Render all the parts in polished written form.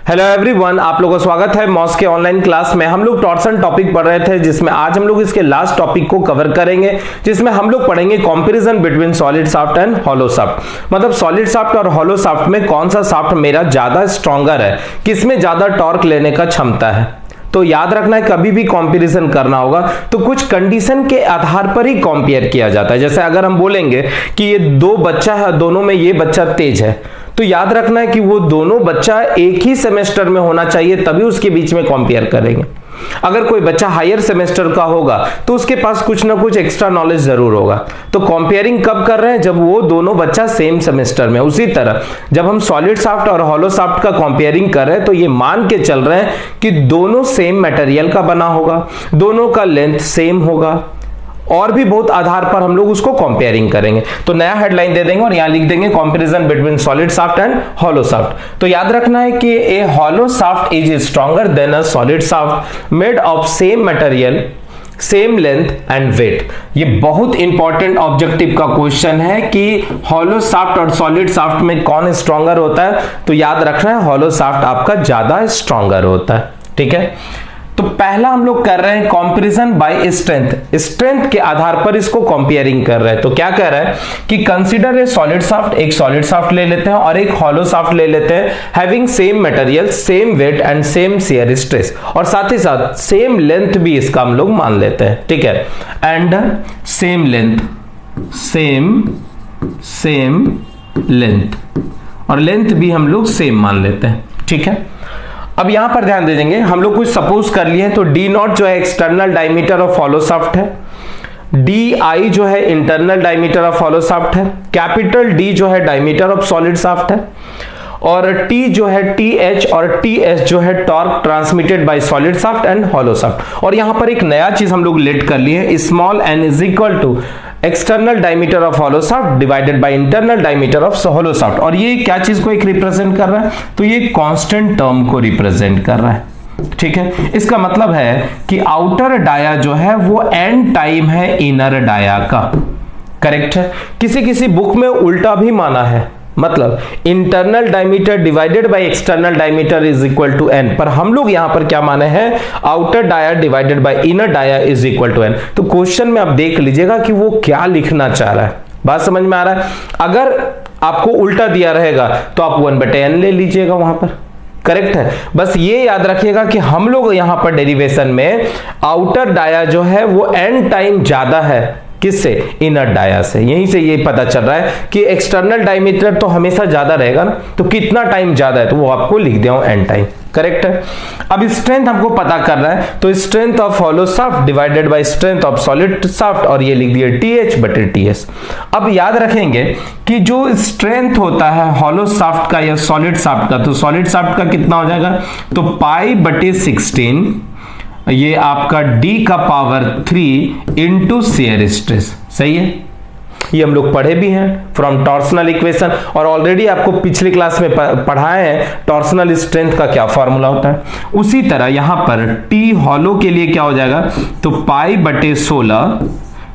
Hello everyone, आप लोगों का स्वागत है मॉस के ऑनलाइन क्लास में। हम लोग टॉर्सन टॉपिक पढ़ रहे थे, जिसमें आज हम लोग इसके लास्ट टॉपिक को कवर करेंगे, जिसमें हम लोग पढ़ेंगे comparison between solid shaft and hollow shaft. मतलब सॉलिड शाफ्ट और हॉलो शाफ्ट में कौन सा शाफ्ट मेरा ज्यादा स्ट्रॉन्गर है, किसमें ज्यादा टॉर्क लेने का क्षमता है। तो याद रखना है, कभी भी कंपैरिजन करना होगा तो कुछ कंडीशन के आधार पर ही कंपेयर किया जाता है। जैसे अगर हम बोलेंगे कि ये दो बच्चा है, दोनों में ये बच्चा तेज है, तो याद रखना है कि वो दोनों बच्चा एक ही सेमेस्टर में होना चाहिए, तभी उसके बीच में कंपेयर करेंगे। अगर कोई बच्चा हायर सेमेस्टर का होगा तो उसके पास कुछ ना कुछ एक्स्ट्रा नॉलेज जरूर होगा। तो कंपेयरिंग कब कर रहे हैं, जब वो दोनों बच्चा सेम सेमेस्टर में। उसी तरह जब हम सॉलिड शाफ्ट और हॉलो शाफ्ट का कंपेयरिंग कर रहे हैं तो ये मान के चल रहे हैं कि दोनों सेम मटेरियल का बना होगा, दोनों का लेंथ सेम होगा, और भी बहुत आधार पर हम लोग उसको कंपेयरिंग करेंगे। तो नया हेडलाइन दे देंगे और यहां लिख देंगे comparison between solid shaft and hollow shaft. तो याद रखना है कि a hollow shaft is stronger than a solid shaft made of same material, same length and weight. ये बहुत इंपॉर्टेंट ऑब्जेक्टिव का क्वेश्चन है कि हॉलो शाफ्ट और सॉलिड शाफ्ट में कौन स्ट्रॉन्गर होता है। तो याद रखना है हॉलो शाफ्ट आपका ज्यादा स्ट्रॉन्गर होता है। ठीक है, तो पहला हम लोग कर रहे हैं कंपैरिजन बाय स्ट्रेंथ। स्ट्रेंथ के आधार पर इसको कंपेयरिंग कर रहे हैं। तो क्या कह रहा है कि कंसीडर ए सॉलिड शाफ्ट, एक सॉलिड शाफ्ट ले लेते हैं और एक हॉलो शाफ्ट ले लेते हैं, having same material, same weight and same shear stress, और साथ ही साथ सेम लेंथ भी इसका हम लोग मान लेते हैं। ठीक है, and same length, same length, और लेंथ भी हम लोग सेम मान लेते हैं। ठीक है, अब यहां पर ध्यान दे देंगे, हम लोग कुछ सपोज कर लिए। तो डी नॉट जो है external diameter of hollow shaft है, डी आई जो है internal diameter of hollow shaft है, कैपिटल डी जो है डायमीटर ऑफ सॉलिड शाफ्ट है, और टी जो है टी एच और टी एस जो है torque transmitted by solid shaft and hollow shaft. और यहां पर एक नया चीज हम लोग लेट कर लिए, small N is equal to external diameter of hollow shaft divided by internal diameter of hollow shaft. और ये क्या चीज को एक रिप्रेजेंट कर रहा है, तो ये कांस्टेंट टर्म को रिप्रेजेंट कर रहा है। ठीक है, इसका मतलब है कि आउटर डाया जो है वो एन टाइम है इनर डाया का। करेक्ट है, किसी किसी बुक में उल्टा भी माना है, मतलब internal diameter divided by external diameter is equal to N, पर हम लोग यहां पर क्या माने हैं, outer dia divided by inner dia is equal to N. तो क्वेश्चन में आप देख लीजिएगा कि वो क्या लिखना चाह रहा है। बात समझ में आ रहा है? अगर आपको उल्टा दिया रहेगा तो आप 1/n ले लीजिएगा वहां पर। करेक्ट है, बस ये याद रखिएगा कि हम लोग यहां पर डेरिवेशन में आउटर डाया जो है वो एन टाइम ज्यादा है, किससे, इनर डाया से। यहीं से ये पता चल रहा है कि एक्सटर्नल डायमीटर तो हमेशा ज्यादा रहेगा ना, तो कितना टाइम ज्यादा है तो वो आपको लिख दिया हूं एन टाइम। करेक्ट है, अब स्ट्रेंथ हमको पता करना है, तो strength of hollow shaft divided bye strength of solid shaft, और ये लिख दिया TH बटे TS। अब याद रखेंगे कि जो स्ट्रेंथ होता है हॉलो शाफ्ट का या सॉलिड शाफ्ट का, तो सॉलिड शाफ्ट का कितना हो जाएगा, तो पाई बटे 16 ये आपका d का पावर 3 इंटू शेयर स्ट्रेस। सही है, ये हम लोग पढ़े भी हैं फ्रॉम टॉर्सनल इक्वेशन, और ऑलरेडी आपको पिछली क्लास में पढ़ाए हैं टॉर्सनल स्ट्रेंथ का क्या फॉर्मूला होता है। उसी तरह यहां पर t हॉलो के लिए क्या हो जाएगा, तो पाई बटे 16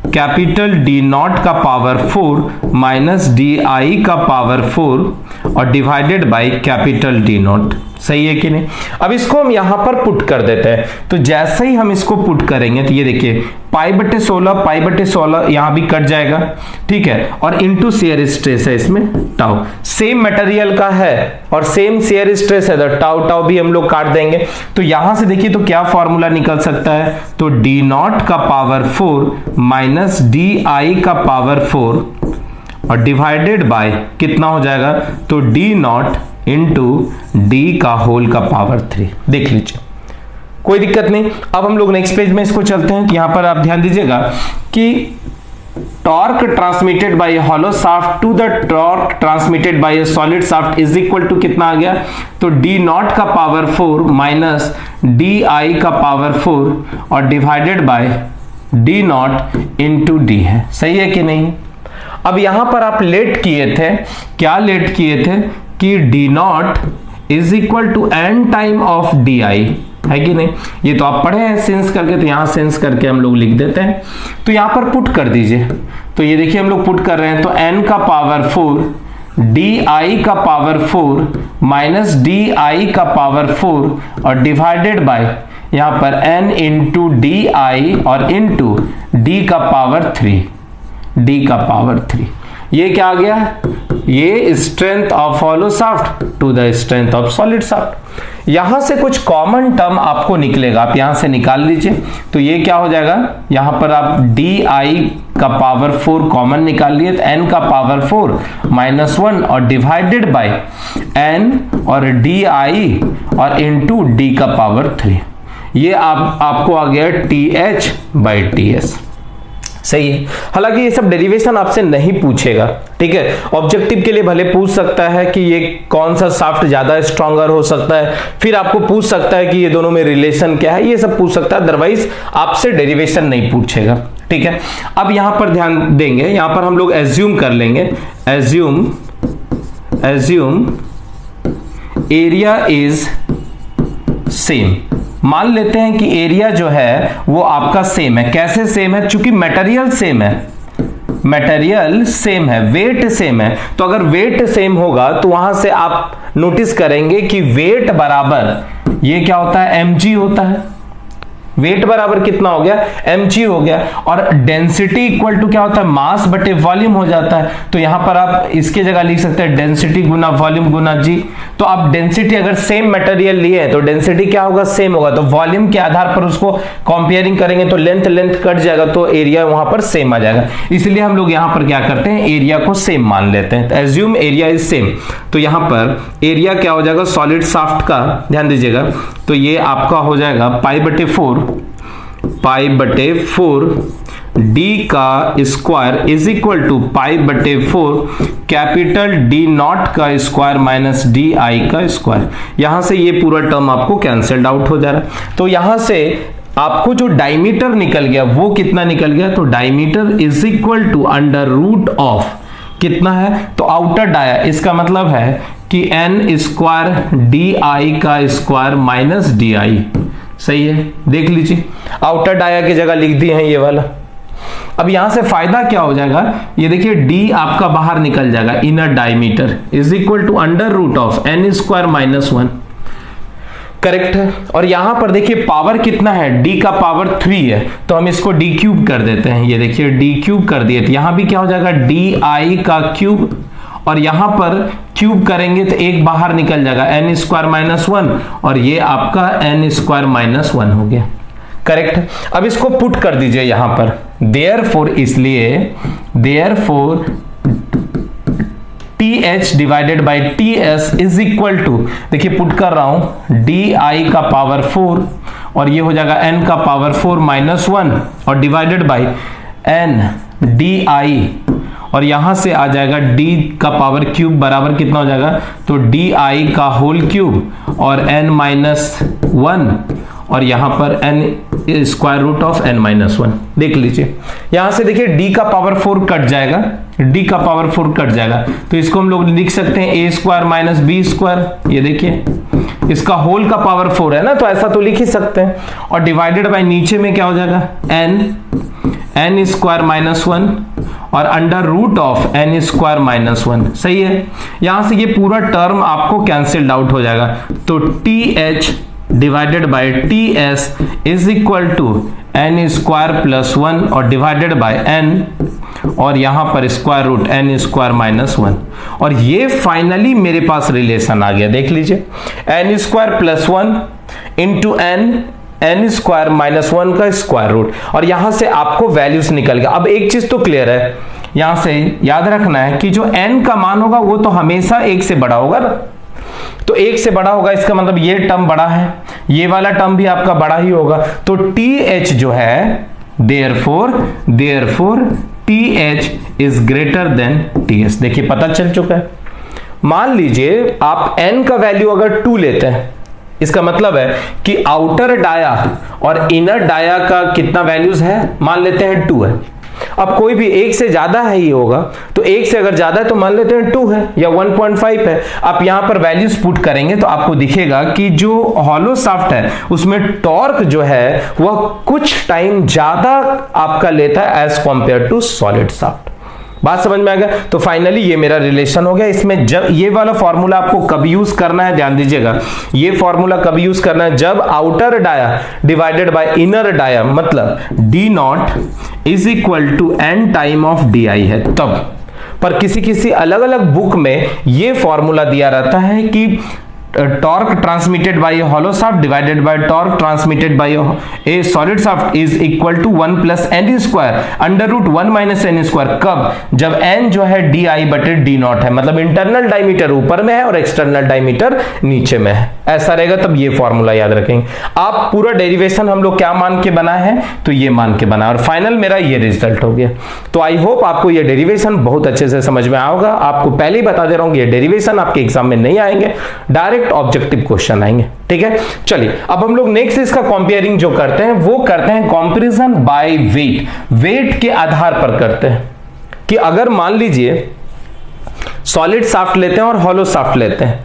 कैपिटल डी नॉट का पावर 4 माइनस डी आई का पावर 4 और divided by capital D not. सही है कि नहीं? अब इसको हम यहां पर पुट कर देते हैं। तो जैसे ही हम इसको पुट करेंगे तो ये देखिए पाई बटे 16 यहां भी कट जाएगा। ठीक है, और इंटू शेयर स्ट्रेस है इसमें टाउ, सेम मटेरियल का है और सेम शेयर स्ट्रेस है, तो टाउ टाउ भी हम लोग काट देंगे। तो यहां से देखिए तो क्या फॉर्मूला निकल सकता है, तो डी नॉट का पावर 4 माइनस डी आई का पावर 4 और डिवाइडेड बाय कितना हो जाएगा, तो डी नॉट इंटू डी का होल का पावर 3। देख लीजिए, कोई दिक्कत नहीं। अब हम लोग नेक्स्ट पेज में इसको चलते हैं। यहां पर आप ध्यान दीजिएगा कि torque transmitted by hollow shaft to the torque transmitted by solid shaft is equal to कितना आ गया, तो डी नॉट का पावर 4 माइनस डी आई का पावर 4 और divided by D naught into D है। सही है कि नहीं? अब यहां पर आप लेट किए थे, क्या लेट किए थे कि D naught is equal to N time of D I, है कि नहीं? ये तो आप पढ़े हैं सेंस करके, तो यहां सेंस करके हम लोग लिख देते हैं। तो यहां पर पुट कर दीजिए, तो ये देखिए हम लोग पुट कर रहे हैं, तो n का पावर 4 di का पावर 4 माइनस di का पावर 4 और डिवाइडेड बाय यहां पर n इंटू डी आई और इंटू d का पावर 3 ये क्या आ गया? ये strength of hollow shaft to the strength of solid shaft. यहां से कुछ कॉमन टर्म आपको निकलेगा, आप यहां से निकाल लीजिए। तो ये क्या हो जाएगा? यहां पर आप डी आई का पावर 4 कॉमन निकाल लिए, तो n का पावर 4 माइनस 1 और डिवाइडेड बाय n और डी आई और इंटू d का पावर 3। ये आपको आ गया TH बाई TS। सही है। हालांकि ये सब डेरिवेशन आपसे नहीं पूछेगा, ठीक है। ऑब्जेक्टिव के लिए भले पूछ सकता है कि ये कौन सा शाफ्ट ज्यादा स्ट्रॉन्गर हो सकता है, फिर आपको पूछ सकता है कि ये दोनों में रिलेशन क्या है, ये सब पूछ सकता है, अदरवाइज आपसे डेरिवेशन नहीं पूछेगा, ठीक है। अब यहां पर ध्यान देंगे, यहां पर हम लोग एज्यूम कर लेंगे, एज्यूम एरिया इज सेम। मान लेते हैं कि एरिया जो है वो आपका सेम है। कैसे सेम है? चूंकि मटेरियल सेम है, वेट सेम है। तो अगर वेट सेम होगा तो वहां से आप नोटिस करेंगे कि वेट बराबर ये क्या होता है? mg होता है। वेट बराबर कितना हो गया? mg हो गया। और डेंसिटी इक्वल टू क्या होता है? मास बटे वॉल्यूम हो जाता है। तो यहां पर आप इसके जगह लिख सकते हैं डेंसिटी गुना वॉल्यूम गुना जी। तो आप डेंसिटी अगर सेम मटेरियल लिए हैं तो डेंसिटी क्या होगा? सेम होगा। तो वॉल्यूम के आधार पर उसको कंपेयरिंग करेंगे तो लेंथ कट जाएगा, तो एरिया वहां पर सेम आ जाएगा। इसलिए हम लोग यहां पर क्या करते हैं? एरिया को सेम मान लेते हैं। तो एज्यूम एरिया इज सेम। तो यहां पर एरिया क्या हो जाएगा? सॉलिड शाफ्ट का ध्यान दीजिएगा, तो ये आपका हो जाएगा पाई बटे 4 डी का स्क्वायर इज इक्वल टू पाई बटे 4 कैपिटल डी नॉट का स्क्वायर माइनस डी आई का स्क्वायर। यहां से ये पूरा टर्म आपको कैंसल्ड आउट हो जा रहा है। तो यहां से आपको जो डायमीटर निकल गया वो कितना निकल गया? तो diameter is equal to under root of कितना है? तो आउटर डाया, इसका मतलब है कि n स्क्वायर डी आई का स्क्वायर माइनस डी आई। सही है, देख लीजिए आउटर डाया की जगह लिख दिए हैं ये वाला। अब यहां से फायदा क्या हो जाएगा? ये देखिए d आपका बाहर निकल जाएगा, inner diameter is equal to under root of n square minus 1। Correct है। और यहां पर देखिए पावर कितना है? d का पावर 3 है, तो हम इसको d क्यूब कर देते हैं। ये देखिए d क्यूब कर दिए, तो यहां भी क्या हो जाएगा? डी आई का क्यूब, और यहां पर क्यूब करेंगे तो एक बाहर निकल जाएगा n स्क्वायर माइनस 1, और ये आपका n स्क्वायर माइनस 1 हो गया। करेक्ट। अब इसको पुट कर दीजिए यहां पर, देयरफॉर, इसलिए therefore TH divided by TS is equal to, देखिए पुट कर रहा हूं, डी आई का पावर 4 और ये हो जाएगा n का पावर 4 माइनस 1 और डिवाइडेड बाई n डी आई, और यहां से आ जाएगा d का पावर क्यूब बराबर कितना हो जाएगा? तो डी आई का होल क्यूब और n माइनस 1, और यहां पर n square root of n minus 1। देख लीजिए यहां से देखिए d का पावर 4 कट जाएगा, d का पावर 4 कट जाएगा, तो इसको हम लोग लिख सकते हैं a square minus B square. ये देखिए इसका होल का पावर 4 है ना, तो ऐसा तो लिख ही सकते हैं, और डिवाइडेड बाय नीचे में क्या हो जाएगा? n स्क्वायर माइनस 1 और under root of n square minus 1। सही है। यहां से ये पूरा टर्म आपको कैंसिल्ड आउट हो जाएगा, तो TH divided by TS is equal to n square plus 1 और डिवाइडेड बाय n, और यहां पर square root n square minus 1, और ये फाइनली मेरे पास रिलेशन आ गया। देख लीजिए n square plus 1 into n square minus 1 का स्क्वायर रूट, और यहां से आपको वैल्यूज निकल गया। अब एक चीज तो क्लियर है, यहां से याद रखना है कि जो n का मान होगा वो तो हमेशा 1 से बड़ा होगा ना, तो 1 से बड़ा होगा, इसका मतलब ये टर्म बड़ा है, ये वाला टर्म भी आपका बड़ा ही होगा। तो TH जो है, therefore TH is greater than TS। देखिए पता चल चुका है। मान लीजिए आप n का वैल्यू अगर 2 लेते हैं, इसका मतलब है कि आउटर डाया और इनर डाया का कितना वैल्यूज है? मान लेते हैं 2 है। अब कोई भी 1 से ज्यादा है ही होगा, तो 1 से अगर ज्यादा है तो मान लेते हैं 2 है या 1.5 है। आप यहां पर वैल्यूज पुट करेंगे तो आपको दिखेगा कि जो हॉलो शाफ्ट है उसमें टॉर्क जो है वह कुछ टाइम ज्यादा आपका लेता है as compare to solid shaft. बात समझ में आ गया? तो फाइनली ये मेरा रिलेशन हो गया। इसमें जब ये वाला फॉर्मूला आपको कब यूज करना है, ध्यान दीजिएगा, ये फॉर्मूला कब यूज करना है, जब outer dia divided by inner dia, मतलब D naught is equal to N time of D I है तब। पर किसी किसी अलग अलग बुक में ये फॉर्मूला दिया रहता है कि torque transmitted by a hollow shaft divided by torque transmitted by a solid shaft is equal to 1 plus N square under root 1 minus N square. कब? जब एन जो है डी आई बटे डी नॉट है, मतलब इंटरनल डायमीटर ऊपर में है और एक्सटर्नल डायमीटर नीचे में है, ऐसा रहेगा, तब ये फॉर्मूला याद रखेंगे आप। पूरा डेरिवेशन हम लोग क्या मान के बना है, तो ये मान के बना, और फाइनल मेरा ये रिजल्ट हो गया। तो आई होप आपको ये डेरिवेशन बहुत अच्छे से समझ में आएगा। आपको पहले ही बता दे रहा हूं, ये डेरिवेशन आपके एग्जाम में नहीं आएंगे, डायरेक्ट ऑब्जेक्टिव क्वेश्चन आएंगे, ठीक है। चलिए अब हम लोग नेक्स्ट इसका कंपेयरिंग जो करते हैं वो करते हैं कंपैरिजन बाय वेट। वेट के आधार पर करते हैं कि अगर मान लीजिए सॉलिड शाफ्ट लेते हैं और हॉलो शाफ्ट लेते हैं,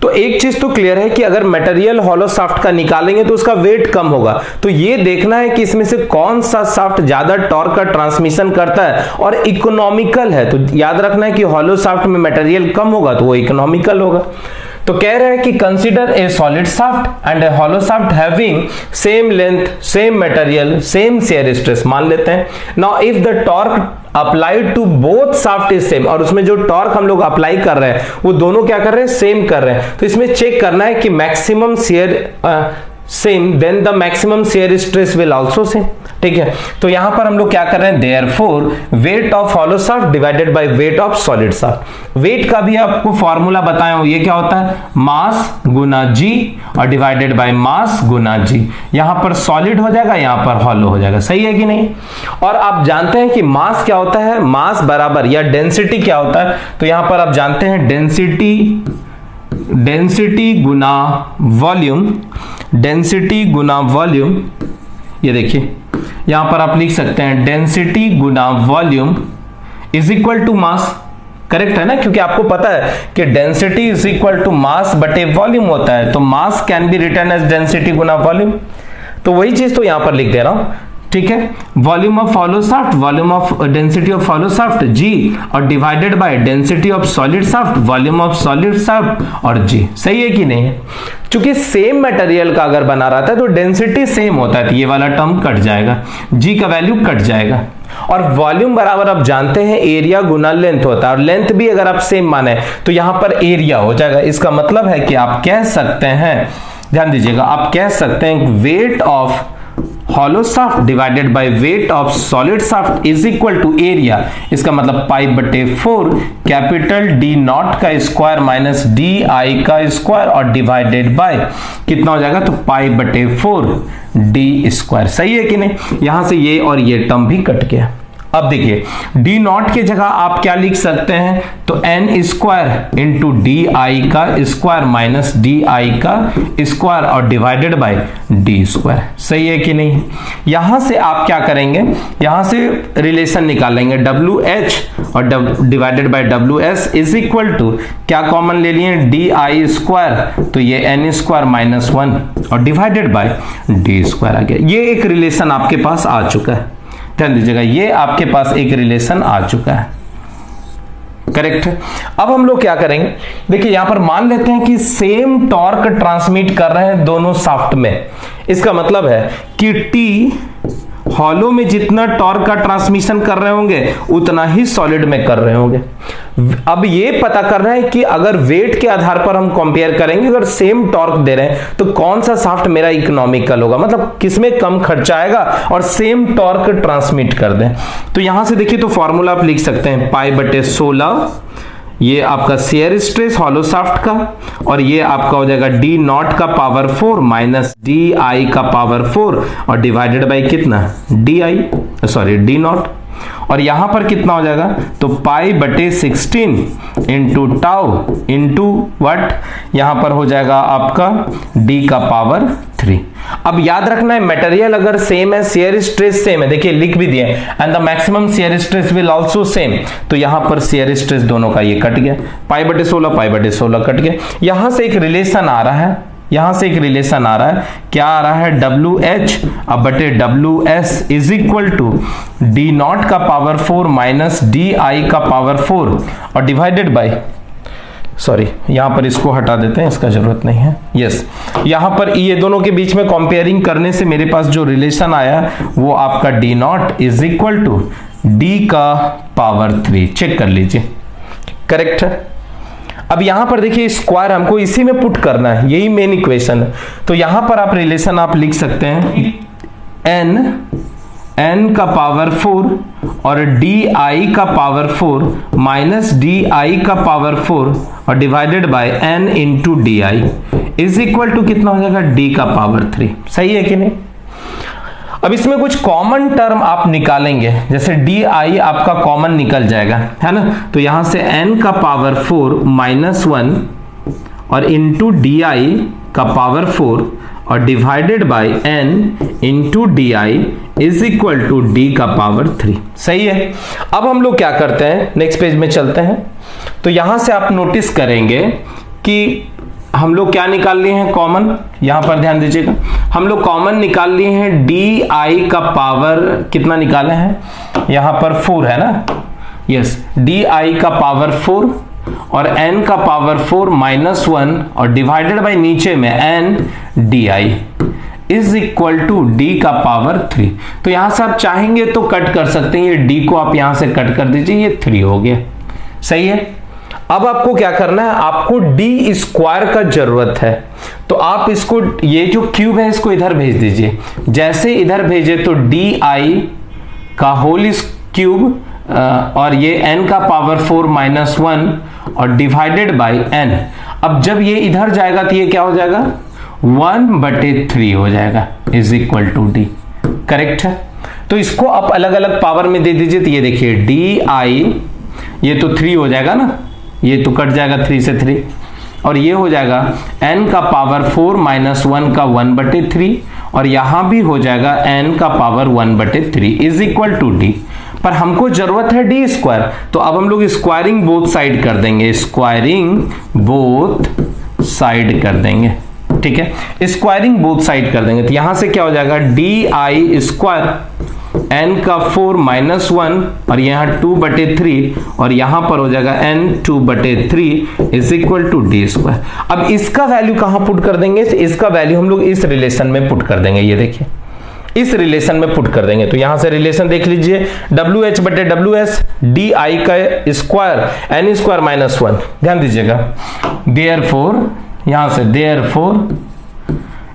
तो एक चीज तो क्लियर है कि अगर मटेरियल हॉलो शाफ्ट का निकालेंगे तो उसका वेट कम होगा। तो ये देखना है कि इसमें से कौन सा शाफ्ट ज्यादा टॉर्क का ट्रांसमिशन करता है और इकोनॉमिकल है। तो याद रखना है कि हॉलो शाफ्ट में मटेरियल कम होगा तो वो इकोनॉमिकल होगा। तो कह रहे हैं कि consider a solid shaft and a hollow shaft having same length, same material, same shear stress मान लेते हैं। Now if the torque applied to both shaft is same, और उसमें जो टॉर्क हम लोग अप्लाई कर रहे हैं वो दोनों क्या कर रहे हैं, सेम कर रहे हैं। तो इसमें चेक करना है कि maximum shear same, then the maximum shear stress will also same, ठीक है। तो यहां पर हम लोग क्या कर रहे हैं, therefore weight of hollow shaft divided by weight of solid shaft. Weight का भी आपको फॉर्मूला बताया हूं, ये क्या होता है, मास गुना जी और डिवाइडेड बाय मास गुना जी। यहां पर सॉलिड हो जाएगा, यहां पर हॉलो हो जाएगा, सही है कि नहीं। और आप जानते हैं कि मास क्या होता है, मास बराबर या डेंसिटी क्या होता है, तो यहां पर आप जानते हैं डेंसिटी गुना वॉल्यूम, डेंसिटी गुना वॉल्यूम। ये देखिए यहां पर आप लिख सकते हैं डेंसिटी गुना volume is equal to mass, correct है ना, क्योंकि आपको पता है कि density is equal to mass बटे वॉल्यूम होता है। तो mass can be written as density गुना वॉल्यूम, तो वही चीज तो यहां पर लिख दे रहा हूं, ठीक है। Volume of hollow shaft, volume of density of hollow shaft g, और divided by density of solid shaft, volume of solid shaft और जी, सही है कि नहीं। चूंकि सेम मटेरियल का अगर बना रहता है तो डेंसिटी सेम होता है, तो ये वाला टर्म कट जाएगा, जी का वैल्यू कट जाएगा। और वॉल्यूम बराबर आप जानते हैं एरिया गुना लेंथ होता है, और लेंथ भी अगर आप सेम माने तो यहां पर एरिया हो जाएगा। इसका मतलब है कि आप कह सकते हैं, ध्यान दीजिएगा, आप कह सकते हैं weight of hollow shaft divided by weight of solid shaft is equal to area. इसका मतलब पाई बटे 4 कैपिटल डी नॉट का स्क्वायर माइनस डी आई का स्क्वायर और डिवाइडेड बाय कितना हो जाएगा, तो पाई बटे 4 डी स्क्वायर, सही है कि नहीं। यहां से ये और ये टर्म भी कट गया। अब देखिए डी नॉट की जगह आप क्या लिख सकते हैं, तो N square into D I का स्क्वायर माइनस डी आई का स्क्वायर और डिवाइडेड बाय डी स्क्वायर, सही है कि नहीं। यहां से आप क्या करेंगे, यहां से रिलेशन निकालेंगे डब्ल्यू एच और divided by W S is equal to, क्या कॉमन ले लिए, डी आई स्क्वायर, तो ये एन स्क्वायर माइनस 1 और डिवाइडेड बाय डी स्क्वायर आ गया। ये एक रिलेशन आपके पास आ चुका है, ध्यान दीजिएगा, ये आपके पास एक रिलेशन आ चुका है, करेक्ट है। अब हम लोग क्या करेंगे, देखिए यहां पर मान लेते हैं कि सेम टॉर्क ट्रांसमिट कर रहे हैं दोनों शाफ्ट में। इसका मतलब है कि टी हॉलो में जितना टॉर्क का ट्रांसमिशन कर रहे होंगे उतना ही सॉलिड में कर रहे होंगे। अब ये पता करना है कि अगर वेट के आधार पर हम कंपेयर करेंगे, अगर सेम टॉर्क दे रहे हैं तो कौन सा शाफ्ट मेरा इकोनॉमिकल होगा, मतलब किसमें कम खर्चा आएगा और सेम टॉर्क ट्रांसमिट कर दें। तो यहां से देखिए तो फॉर्मूला आप लिख सकते हैं पाई बटे 16, ये आपका शेयर स्ट्रेस हॉलो शाफ्ट का, और ये आपका हो जाएगा डी नॉट का पावर 4 माइनस डी आई का पावर 4 और डिवाइडेड बाय कितना, D I sorry D not, और यहां पर कितना हो जाएगा, तो पाई बटे 16 इंटू टाउ इंटू वट, यहां पर हो जाएगा आपका डी का पावर 3। अब याद रखना है मटेरियल अगर सेम है, शेयर स्ट्रेस सेम है, देखिए लिख भी दिए, and the maximum shear stress will also same, तो यहां पर शेयर स्ट्रेस दोनों का ये कट गया, पाई बटे 16 कट गया। यहां से एक रिलेशन आ रहा है यहां से एक रिलेशन आ रहा है, क्या आ रहा है, WH अब बटे WS is equal to D naught का पावर 4 माइनस DI का पावर 4 और डिवाइडेड बाय, सॉरी यहां पर इसको हटा देते हैं, इसका जरूरत नहीं है। यस, यहां पर ये दोनों के बीच में कंपेयरिंग करने से मेरे पास जो रिलेशन आया वो आपका D naught is equal to D का पावर 3। चेक कर लीजिए, करेक्ट है। अब यहां पर देखिए स्क्वायर हमको इसी में पुट करना है, यही मेन इक्वेशन है। तो यहां पर आप रिलेशन आप लिख सकते हैं n का पावर 4 और di का पावर 4 माइनस di का पावर 4 और divided by n into D I is equal to कितना हो जाएगा, d का पावर 3। सही है कि नहीं। अब इसमें कुछ कॉमन टर्म आप निकालेंगे, जैसे डी आई आपका कॉमन निकल जाएगा, है ना। तो यहां से n का पावर 4 माइनस 1 और इंटू डी आई का पावर 4 और divided by n into D I is equal to D का पावर 3। सही है। अब हम लोग क्या करते हैं, नेक्स्ट पेज में चलते हैं। तो यहां से आप नोटिस करेंगे कि हम लोग क्या निकाल लिए हैं कॉमन, यहां पर ध्यान दीजिएगा, हम लोग कॉमन निकाल लिए हैं डी आई का पावर कितना निकाले हैं, यहां पर 4 है ना। यस, डी आई का पावर 4 और n का पावर 4 माइनस 1 और डिवाइडेड बाय नीचे में n D I is equal to D का पावर 3। तो यहां से आप चाहेंगे तो कट कर सकते हैं, ये डी को आप यहां से कट कर दीजिए, ये 3 हो गया। सही है। अब आपको क्या करना है, आपको डी स्क्वायर का जरूरत है। तो आप इसको, ये जो क्यूब है इसको इधर भेज दीजिए। जैसे इधर भेजे तो डी आई का होल क्यूब और ये n का पावर 4 माइनस 1 और डिवाइडेड बाय n। अब जब ये इधर जाएगा तो ये क्या हो जाएगा, 1/3 हो जाएगा is equal to D. Correct है। तो इसको आप अलग अलग पावर में दे दीजिए। तो ये देखिए डी आई, ये तो 3 हो जाएगा ना, ये तो कट जाएगा 3 से 3 और ये हो जाएगा n का पावर 4 माइनस 1 का 1/3 और यहां भी हो जाएगा n का power 1/3 is equal to D. पर हमको जरूरत है डी स्क्वायर, तो अब हम लोग स्क्वायरिंग बोथ साइड कर देंगे, स्क्वायरिंग बोथ साइड कर देंगे। ठीक है, स्क्वायरिंग बोथ साइड कर देंगे। तो यहां से क्या हो जाएगा, डी आई स्क्वायर n का 4 माइनस 1 और यहाँ 2/3 और यहां पर हो जाएगा n 2/3 is equal to D square. अब इसका वैल्यू कहां पुट कर देंगे, इसका वैल्यू हम लोग इस रिलेशन में पुट कर देंगे। ये देखिए इस रिलेशन में पुट कर देंगे। तो यहां से रिलेशन देख लीजिए, WH बटे WS डी आई का स्क्वायर n स्क्वायर माइनस 1। ध्यान दीजिएगा, देयरफॉर यहां से therefore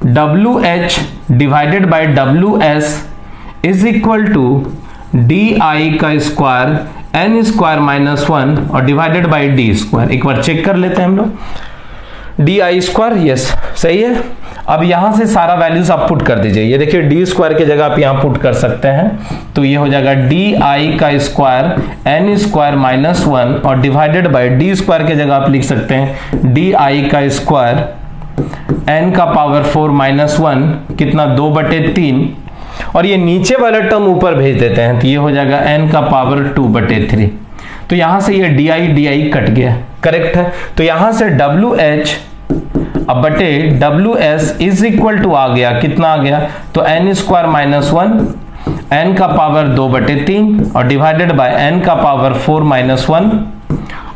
WH divided by WS is equal to D I का स्क्वायर n स्क्वायर माइनस 1 और डिवाइडेड बाय डी स्क्वायर। एक बार चेक कर लेते हैं हम लोग, डी आई स्क्वायर, यस सही है। अब यहां से सारा वैल्यूज आप पुट कर दीजिए। ये देखिए डी स्क्वायर की जगह आप यहां पुट कर सकते हैं। तो ये हो जाएगा डी आई का स्क्वायर n स्क्वायर माइनस 1 और डिवाइडेड बाय डी स्क्वायर की जगह आप लिख सकते हैं डी आई का स्क्वायर n का पावर 4 माइनस 1 कितना 2/3 और ये नीचे वाला टर्म ऊपर भेज देते हैं। तो ये हो जाएगा n का पावर 2/3। तो यहां से ये डी आई कट गया। करेक्ट है। तो यहां से WH अब बटे WS इज इक्वल टू आ गया, कितना आ गया, तो n स्क्वायर माइनस 1 n का पावर 2/3 और डिवाइडेड बाय n का पावर 4 माइनस 1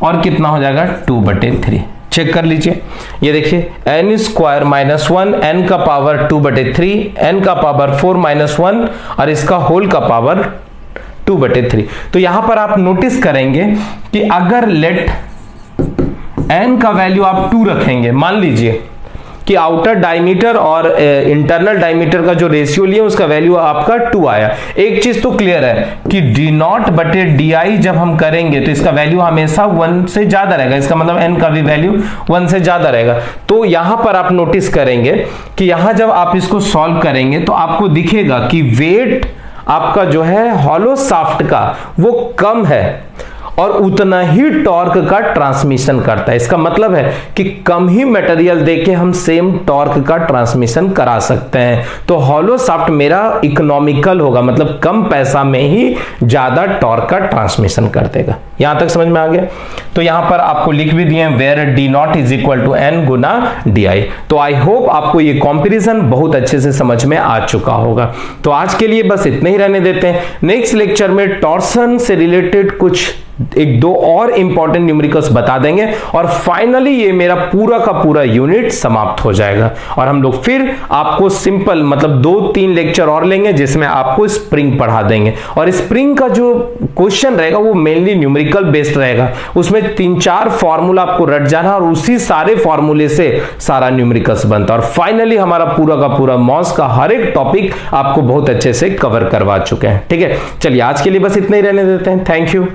और कितना हो जाएगा 2/3। चेक कर लीजिए, ये देखिए n स्क्वायर माइनस 1 n का पावर 2/3 n का पावर 4 माइनस 1 और इसका होल का पावर 2/3। तो यहां पर आप नोटिस करेंगे कि अगर लेट n का वैल्यू आप 2 रखेंगे, मान लीजिए कि आउटर डायमीटर और इंटरनल डायमीटर का जो रेशियो लिया उसका वैल्यू आपका 2 आया। एक चीज तो क्लियर है कि डी नॉट बटे डी आई जब हम करेंगे तो इसका वैल्यू हमेशा 1 से ज्यादा रहेगा, इसका मतलब n का भी वैल्यू 1 से ज्यादा रहेगा। तो यहां पर आप नोटिस करेंगे कि यहां जब आप इसको सॉल्व करेंगे तो आपको दिखेगा कि वेट आपका जो है हॉलो शाफ्ट का वो कम है और उतना ही टॉर्क का ट्रांसमिशन करता है। इसका मतलब है कि कम ही मटेरियल देके हम सेम टॉर्क का ट्रांसमिशन करा सकते हैं। तो हॉलो शाफ्ट मेरा इकोनॉमिकल होगा, मतलब कम पैसा में ही ज्यादा टॉर्क का ट्रांसमिशन कर देगा। यहां तक समझ में आ गया? तो यहां पर आपको लिख भी दिए where D naught is equal to N गुना डी आई। तो आई होप आपको ये कंपैरिजन बहुत अच्छे से समझ में आ चुका होगा। तो आज के लिए बस इतने ही रहने देते हैं। नेक्स्ट लेक्चर में टॉर्सन से रिलेटेड कुछ एक दो और इंपॉर्टेंट न्यूमेरिकल्स बता देंगे और फाइनली ये मेरा पूरा का पूरा यूनिट समाप्त हो जाएगा। और हम लोग फिर आपको सिंपल मतलब 2-3 लेक्चर और लेंगे जिसमें आपको स्प्रिंग पढ़ा देंगे। और स्प्रिंग का जो क्वेश्चन रहेगा वो मेनली न्यूमेरिकल बेस्ड रहेगा। उसमें 3-4 फॉर्मूला आपको रट जाना और उसी सारे फॉर्मूले से सारा न्यूमेरिकल्स बनता है। और फाइनली हमारा पूरा का पूरा मॉस का हर एक टॉपिक आपको बहुत अच्छे से कवर करवा चुके हैं। ठीक है, चलिए आज के लिए बस इतना ही रहने देते हैं। Thank you.